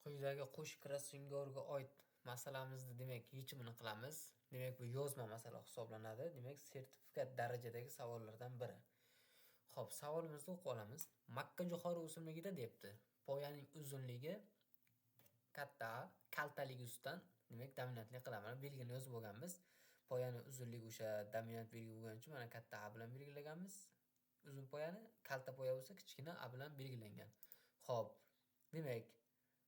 Quyidagi qo'sh krassinyorga oid masalamizni yechimini qilamiz. Demak, bu yozma masala hisoblanadi. Demak, sertifikat darajadagi savollardan biri. Xo'p, savolimizni o'qib olamiz. Makka jo'xori o'simligida debdi. Poyaning uzunligi katta A, kaltaligi ustidan dominantli qilamiz. Mana belgini yozib olganmiz. Poyaning uzunligi o'sha dominant belgi bo'lgani uchun mana katta A bilan belgilaganmiz. Uzun poyani, kalta poya bo'lsa kichkina A bilan belgilangan. Xo'p, demak,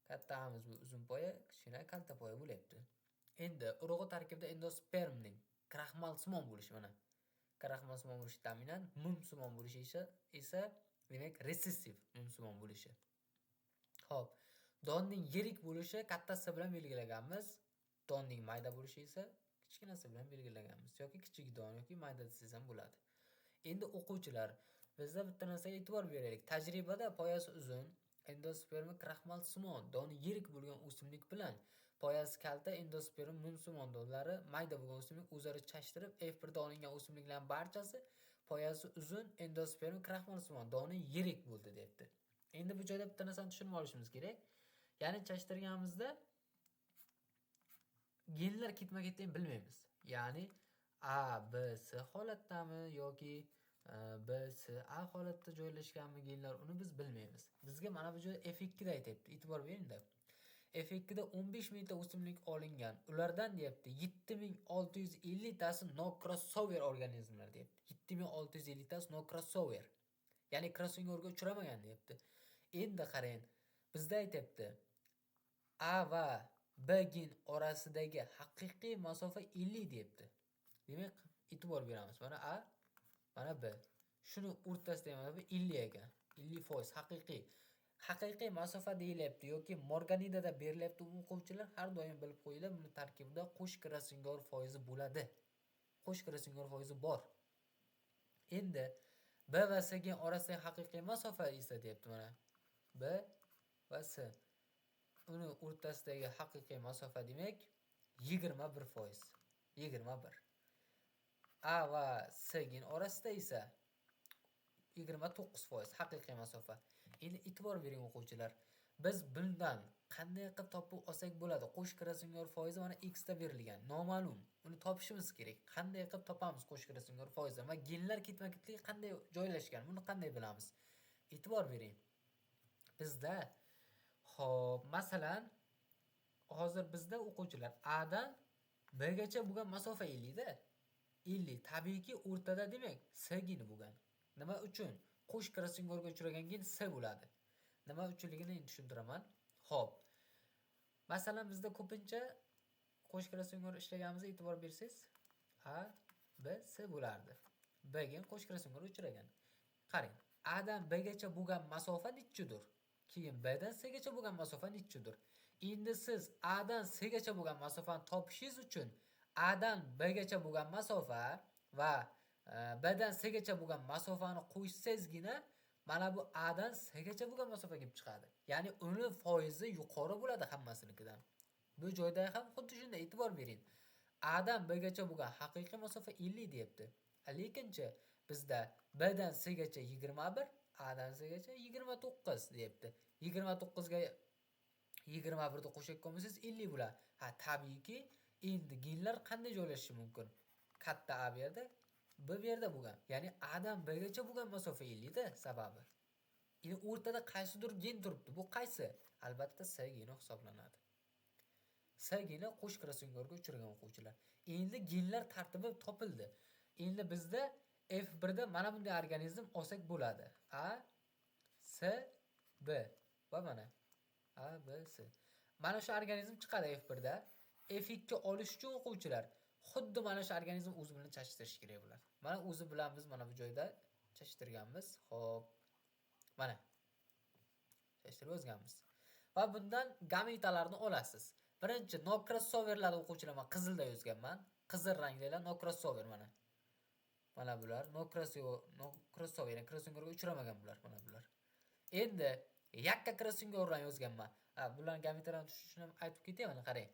katta A'miz bu uzun poya, kichkina kalta poya bo'lyapti. Endi urug'i tarkibida endospermning kraxmalsimon bo'lishi mana. Kraxmalsimon bo'lishi dominant, mumsimon bo'lishi esa demak resessiv mumsimon bo'lishi. Xo'p, donning yirik bo'lishi kattasi bilan belgilaganmiz. Donning mayda bo'lishi esa kichkinasi bilan belgilaganmiz. Yoki kichik don yoki mayda desangiz ham bo'ladi. Endi o'quvchilar, bizda bitta narsaga e'tibor beraylik. Tajribada poyasi uzun, endospermi kraxmalsimon, doni yirik bo'lgan o'simlik bilan poyasi kalta endosperm mumsimon donlari mayda bo'lgan o'simlik o'zaro chashtirib F1 da olingan o'simliklarning barchasi poyasi uzun, endosperm kraxmalsimon, doni yirik bo'ldi debdi. Endi bu joyda bitta narsani tushunib olishimiz kerak. Ya'ni chashtirganimizda genlar ketma-ketdan bilmaymiz. Ya'ni A, B, S holatdami yoki B, S, A holatda joylashganmi genlar, uni biz bilmaymiz. Bizga mana bu joyda F2 da aytibdi. E'tibor bering-da. F2 da 15 mingta o'simlik olingan. Ulardan deyapti 7650 tasi no crossover organizmlar deyapti. 7650 tasi no crossover. Ya'ni krassinyorga uchramagan deyapti. Endi qarang, bizda aytibdi A va B gen orasidagi haqiqiy masofa 50 deyapti. Demak, e'tibor beramiz. Mana A, mana B. Shuni o'rtasidagi masofa 50 ekan. 50% haqiqiy. Haqiqiy masofa deyilyapti yoki Morganidada berilyapti. O'quvchilar har doim bilib qo'yinglar, buni tarkibida qo'sh krassinyor foizi bo'ladi. Qo'sh krassinyor foizi bor. Endi B va S gen orasidagi haqiqiy masofa esa deyapti mana. B va S. Uni o'rtasidagi haqiqiy masofa demak 21%. 21. A va S gen orasida esa 29% haqiqiy masofa. Endi e'tibor bering o'quvchilar. Biz bundan qanday qilib topib olsak bo'ladi? Qo'sh krassinyor foizi mana X da berilgan, noma'lum. Uni topishimiz kerak. Qanday qilib topamiz qo'sh krassinyor foizini va genlar ketma-ketligi qanday joylashgan? Buni qanday bilamiz? E'tibor bering. Bizda xo'p, masalan, hozir bizda o'quvchilar A dan B gacha bo'lgan masofa 50 da. 50 tabiiyki o'rtada demak S geni bo'lgan. Nima uchun? Qo'sh krassinyorga uchragan gen S bo'ladi. Nima uchunligini tushuntiraman. Xo'p. Masalan, bizda ko'pincha qo'sh krassinyor ishlaganimizda e'tibor bersangiz, A, B, S bo'lardi. B gen qo'sh krassinyorga uchragan. Qarang, A dan B gacha bo'lgan masofa nechidir? Keyin B dan C gacha bo'lgan masofa nechidir? Endi siz A dan C gacha bo'lgan masofani topishingiz uchun A dan B gacha bo'lgan masofa va B dan C gacha bo'lgan masofani qo'shsangizgina mana bu A dan C gacha bo'lgan masofa kelib chiqadi. Ya'ni uni foizi yuqori bo'ladi hammasinikidan. Bu joyda ham xuddi shunday e'tibor bering. A dan B gacha bo'lgan haqiqiy masofa 50 deyapti. Lekinchi bizda B dan C gacha 21, A dan C gacha 29 deyapti. 29 ga 21 ni qo'shayotgan bo'lsangiz 50 bo'ladi. Ha, tabiiyki endi genlar qanday joylashishi mumkin? Katta A bu yerda, B bu yerda bo'lgan. Ya'ni A dan B gacha bo'lgan masofa 50 da sababi. Endi o'rtada qaysidir gen turibdi. Bu qaysi? Albatta C geni hisoblanadi. C geni qo'sh krassinyorga uchragan o'quvchilar. Endi genlar tartibi topildi. Endi bizda F1 da mana bunday organizm olsak bo'ladi. A, C, B va mana A, B, C. Mana shu organizm chiqadi F1 da. F2 olish uchun o'quvchilar xuddi mana shu organizm o'zi bilan chashtirish kerak bo'ladi. Mana o'zi bilan biz mana bu joyda chashtirganmiz. Xo'p. Mana chashtirib yozganmiz. Va bundan gametalarni olasiz. Birinchi no crossoverlarni o'quvchilar men qizilda yozganman. Qizil rangdagilar no crossover mana. Mana bular no crossover, krassinyorga uchramagan bular, mana bular. Endi yakka krassinyor bilan yozganman. Bularning gametalarini tushishini aytib ketay, mana qarang.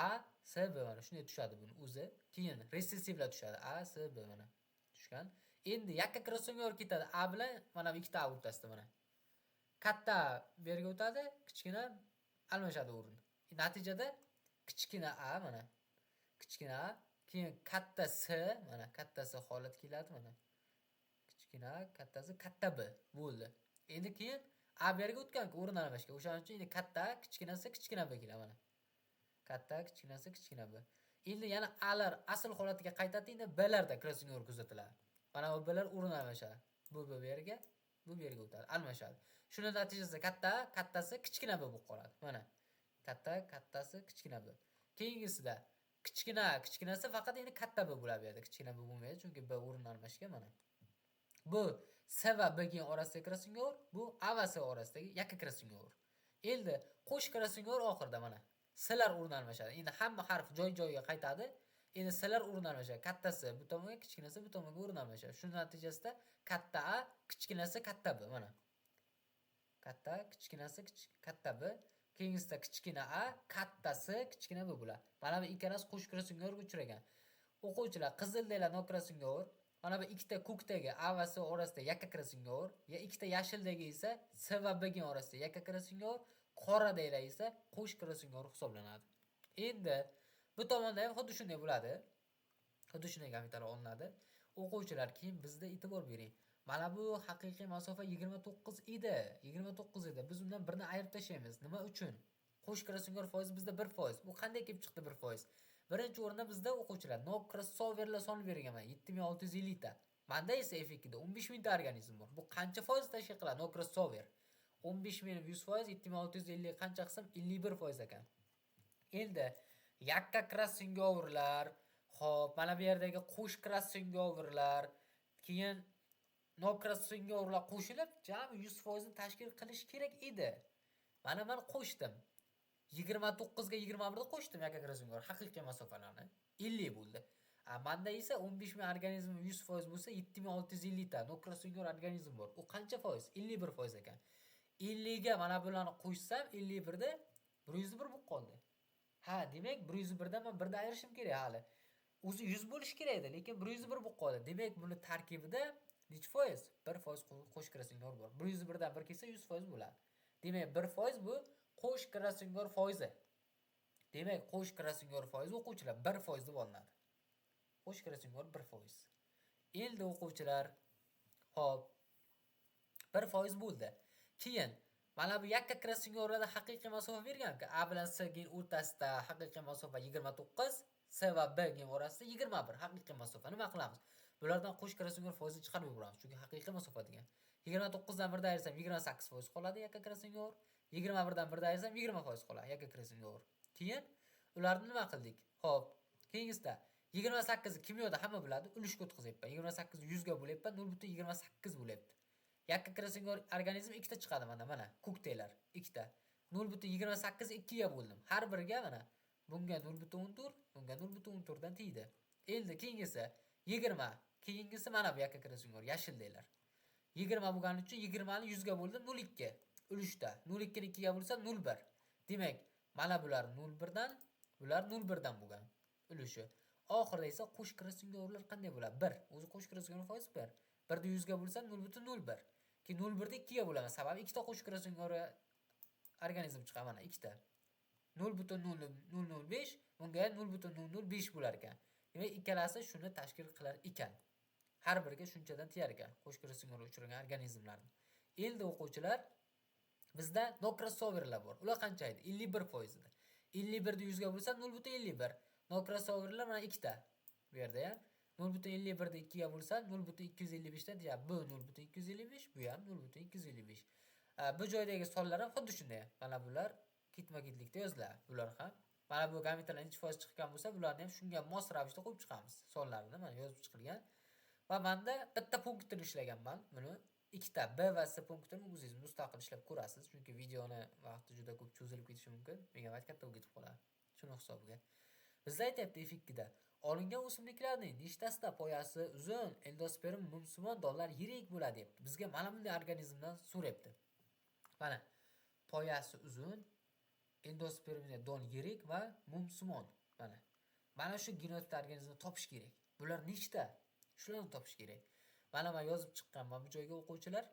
A, S, B mana shunday tushadi buni o'zi. Keyin resessivlar tushadi. A, S, B mana tushgan. Endi yakka krassinyor ketadi. A bilan mana ikkita A o'rtasida mana. Katta berga o'tadi, kichkina almashadi o'rin. Natijada kichkina a mana kichkina a, keyin katta s, mana kattasi holat keladi mana. Kichkina a, kattasi katta b bo'ldi. Endi keyin a bu yerga o'tgan-ku o'rin almashga. O'shaning uchun endi katta a, kichkinasi kichkina b keladi mana. Katta a, kichkinasi kichkina b. Endi yana a'lar asl holatiga qaytadi, endi b'larda krossingor kuzatiladi. Mana bu b'lar o'rin almashadi. Bu yerga, bu yerga o'tadi, almashadi. Shuni natijasida katta a, kattasi kichkina b bo'lib qoladi. Mana katta a, kattasi kichkina b. Keyingisida kichkina a, kichkinasi faqat endi katta b bo'ladi bu yerda. Kichkina b bo'lmaydi, chunki b o'rin almashga mana. Bu s va b ga orasidagi krossingor, bu a va s orasidagi yakka krossingor. Endi qo'sh krossingor oxirida mana s'lar o'rin almashadi. Endi hamma harf joy-joyiga qaytadi. Endi s'lar o'rin almashadi. Kattasi bu tomonga, kichkinasi bu tomonga o'rin almashadi. Shu natijasida katta a, kichkinasi katta b mana. Katta a, kichkinasi katta b. Keyingisida kichkina a, kattasi kichkina b bo'ladi. Mana bu ikkalasi qo'sh krossingorga uchragan. O'quvchilar, qizildagi no krossingor, mana bu ikkita ko'kdagi a va s orasida yakka krossingor, ya ikkita yashildagi esa s va b ga orasida yakka krossingor, qoradagi esa qo'sh krossingor hisoblanadi. Endi bu tomonda ham xuddi shunday bo'ladi. Xuddi shunday gamitalar olinadi. O'quvchilar, keyin bizda e'tibor bering. Mana bu haqiqiy masofa 29 edi. 29 edi. Biz undan birini ayirib tashlaymiz. Nima uchun? Qo'sh krossingor foizi bizda 1%. Bu qanday kelib chiqdi 1%? Birinchi o'rinda bizda o'quvchilar no crossoverlar soni berilgan 7650 ta. Menda esa F2 da 15000 ta organizm bor. Bu qancha foiz tashkil qiladi no crossover? 15000 100%, 7650 qancha qism? 51% ekan. Endi yakka crossingoverlar, xo'p, mana bu yerdagi qo'sh crossingoverlar, keyin no crossingoverlar qo'shilib jami 100% ni tashkil qilish kerak edi. Mana men qo'shdim. 29 ga 21 da qo'shdim yakka krossingor haqiqiy masofalarni 50 bo'ldi. Menda esa 15000 organizm 100% bo'lsa 7650 ta no krossingor organizm bor. U qancha foiz? 51% ekan. 50 ga mana bularni qo'shsam 51 da 101 bo'lib qoldi. Ha, demak 101 dan men 1 da ayirishim kerak hali. O'zi 100 bo'lish kerak edi, lekin 101 bo'lib qoldi. Demak, buni tarkibida necha foiz? 1% qo'sh krossingor bor. 101 dan 1 kelsa 100% bo'ladi. Demak, 1% bu qo'sh krossingor foizi. Demak, qo'sh krossingor foizi o'quvchilar 1% deb olinadi. Qo'sh krossingor 1%. Endi o'quvchilar, hop, 1% bo'ldi. Keyin mana bu yakka krossingorlarda haqiqiy masofa bergan-ku. A bilan S ga o'rtasida haqiqiy masofa 29, S va B ga orasida 21 haqiqiy masofa. Nima qilamiz? Bulardan qo'sh krossingor foizini chiqarib yuboramiz, chunki haqiqiy masofa degan. 29 dan 1 da ayirsam 28% qoladi yakka krossingor. 21 dan 1 da ayirsam 20% qoladi yakka krossingor. Keyin ularni nima qildik? Xo'p, keyingisida 28 ni kimyoda hamma biladi, ulushga o'tkazyapman. 28 ni 100 ga bo'lyapman, 0.28 bo'lyapti. Yakka krossingor organizm ikkita chiqadi mana, ko'ktelar ikkita. 0.28 2 ga bo'ldim. Har biriga mana bunga 0.14, bunga 0.14 dan tegdi. Endi keyingisi 20, keyingisi mana bu yakka krossingor yashildaylar. 20 bo'lgani uchun 20 ni 100 ga bo'ldim 0.2 ulushda. 0.2 ni 2 ga bo'lsam 0.1. Demak, mana bular 0.1 dan, bular 0.1 dan bo'lgan ulushi. Oxirida esa qo'sh krossingorlar qanday bo'ladi? 1. O'zi qo'sh krossingor foiz 1. 1 da 100 ga bo'lsam 0.01. Ki 0.1 da 2 ga bo'laman. Sababi ikkita qo'sh krossingor organizm chiqadi mana ikkita. 0.005, bunga 0.005 bo'lar ekan. Demak, ikkalasi shuni tashkil qilar ekan. Har biriga shunchadan tiyar ekan qo'sh krossingorga uchragan organizmlarni. Endi o'quvchilar, bizda no crossoverlar bor. Ular qancha edi? 51% edi. 51 da 100 ga bo'lsa 0.51. No crossoverlar mana ikkita. Bu yerda ham 0.51 da 2 ga bo'lsa 0.255 dan deyapti. Bu 0.255, bu ham 0.255. Bu joydagi sonlar ham xuddi shunday. Mana bular ketma-ketlikda yoziladi. Bular ham mana bu gametalar necha foiz chiqqan bo'lsa, bularni ham shunga mos ravishda qo'yib chiqamiz. Sonlarni mana yozib chiqilgan. Va menda bitta punktini ishlaganman. Buni ikkita B va C punktini o'zingiz mustaqil ishlab ko'rasiz, chunki videoni vaqti juda ko'p cho'zilib ketishi mumkin. Megabayt katta bo'lib ketib qoladi. Shuni hisobiga. Bizda aytayapti F2da olingan o'simliklarning nechtasida poyasi uzun, endosperm mumsimon donlar yirik bo'ladi debdi. Bizga mana bunday organizmdan so'rayapti. Mana poyasi uzun, endospermda don yirik va mumsimon. Mana shu genotip organizmni topish kerak. Bular nechta? Shularni topish kerak. Mana men yozib chiqqanman bu joyga o'quvchilar.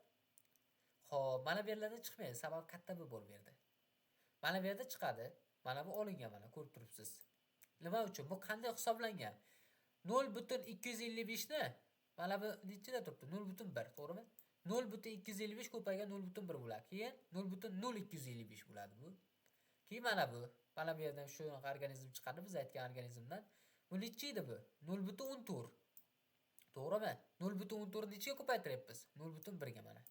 Xo'p, mana bu yerlarda chiqmaydi, sababi katta B bor bu yerda. Mana bu yerda chiqadi. Mana bu olingan, mana ko'rib turibsiz. Nima uchun? Bu qanday hisoblangan? 0.255 ni mana bu nechida turibdi? 0.1, to'g'rimi? 0.255 ko'paygan 0.1 bo'ladi. Keyin 0.0255 bo'ladi bu. Keyin mana bu. Mana bu yerdan shu organizm chiqadi, biz aytgan organizmdan. Bu necha edi bu? 0.14. To'g'rimi? 0.14 nechaga ko'paytiryapmiz? 0.1 ga mana.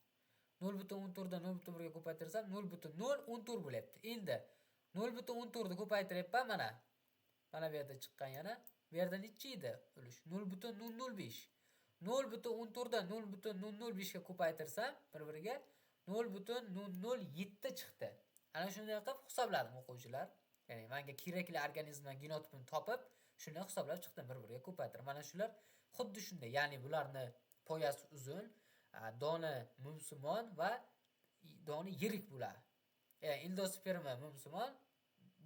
0.14 dan 0.1 ga ko'paytirsam 0.014 bo'lyapti. Endi 0.14 ni ko'paytiryapman mana. Mana bu yerda chiqqan yana. Bu yerda necha edi? Ulush 0.005. 0.14 dan 0.005 ga ko'paytirsam bir-biriga 0.007 chiqdi. Ana shunday qilib hisobladim o'quvchilar. Ya'ni menga kerakli organizmdan genotipini topib, shunday hisoblab chiqdim, bir-biriga ko'paytirib. Mana shular xuddi shunday. Ya'ni bularni poyasi uzun, doni mumsimon va doni yirik bo'ladi. Endosperma mumsimon,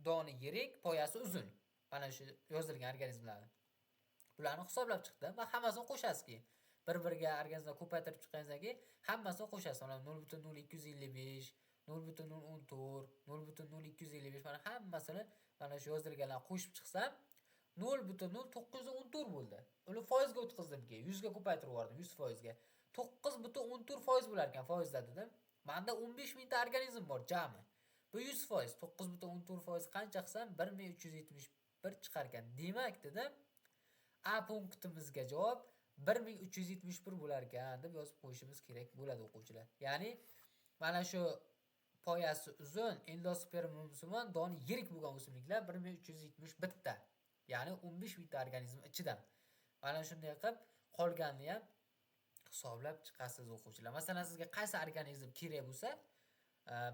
doni yirik, poyasi uzun. Mana shu yozilgan organizmlar. Bularni hisoblab chiqdim va hammasini qo'shasiz keyin. Bir-biriga organizmni ko'paytirib chiqqaningizdan keyin hammasini qo'shasiz. Mana 0.0255, 0.014, 0.0255 mana hammasini mana shu yozilganlarni qo'shib chiqsam 0.0914 bo'ldi. Uni foizga o'tkazdim keyin 100 ga ko'paytirib yubordim, 100% ga. 9.14% bo'lar ekan foizda dedim. Menda 15 mingta organizm bor jami. Bu 100%, 9.14% qancha qilsam 1371 chiqar ekan. Demak dedim, A punktimizga javob 1371 bo'lar ekan deb yozib qo'yishimiz kerak bo'ladi o'quvchilar. Ya'ni mana shu poyasi uzun, endosperm mumsimon, doni yirik bo'lgan o'simliklar 1371 ta. Ya'ni 15 mingta organizm ichidan. Mana shunday qilib qolganini ham hisoblab chiqasiz o'quvchilar. Masalan, sizga qaysi organizm kerak bo'lsa,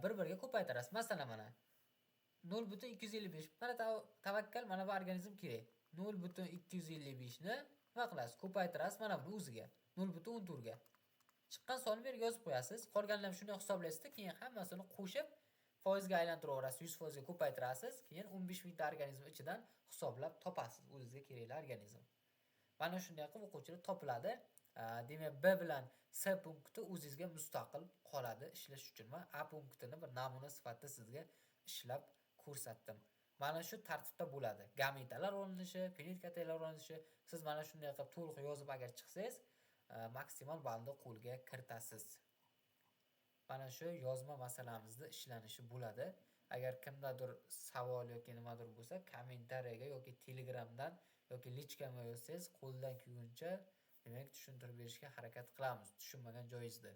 bir-biriga ko'paytirasiz. Masalan, mana 0.255. Mana tavakkal mana bu organizm kerak. 0.255 ni nima qilasiz? Ko'paytirasiz mana buni o'ziga. 0.14 ga. Chiqqan sonini berib yozib qo'yasiz. Qolganlarni shunday hisoblaysizda, keyin hammasini qo'shib foizga aylantiraverasiz, 100% ga ko'paytirasiz. Keyin 15 mingta organizm ichidan hisoblab topasiz o'zingizga kerakli organizm. Mana shunday qilib o'quvchilar topiladi. Demak, B bilan C punkti o'zingizga mustaqil qoladi ishlash uchun. Va A punktini bir namuna sifatida sizga ishlab ko'rsatdim. Mana shu tartibda bo'ladi. Gametalar olinishi, fenilketonlar olinishi. Siz mana shunday qilib to'liq yozib agar chiqsangiz, maksimal ballni qo'lga kiritasiz. Mana shu yozma masalamizda ishlanishi bo'ladi. Agar kimdadir savol yoki nimadir bo'lsa, kommentariyaga yoki Telegramdan yoki lichkamga yozsangiz, qo'ldan kelguncha demak tushuntirib berishga harakat qilamiz, tushunmagan joyingizda.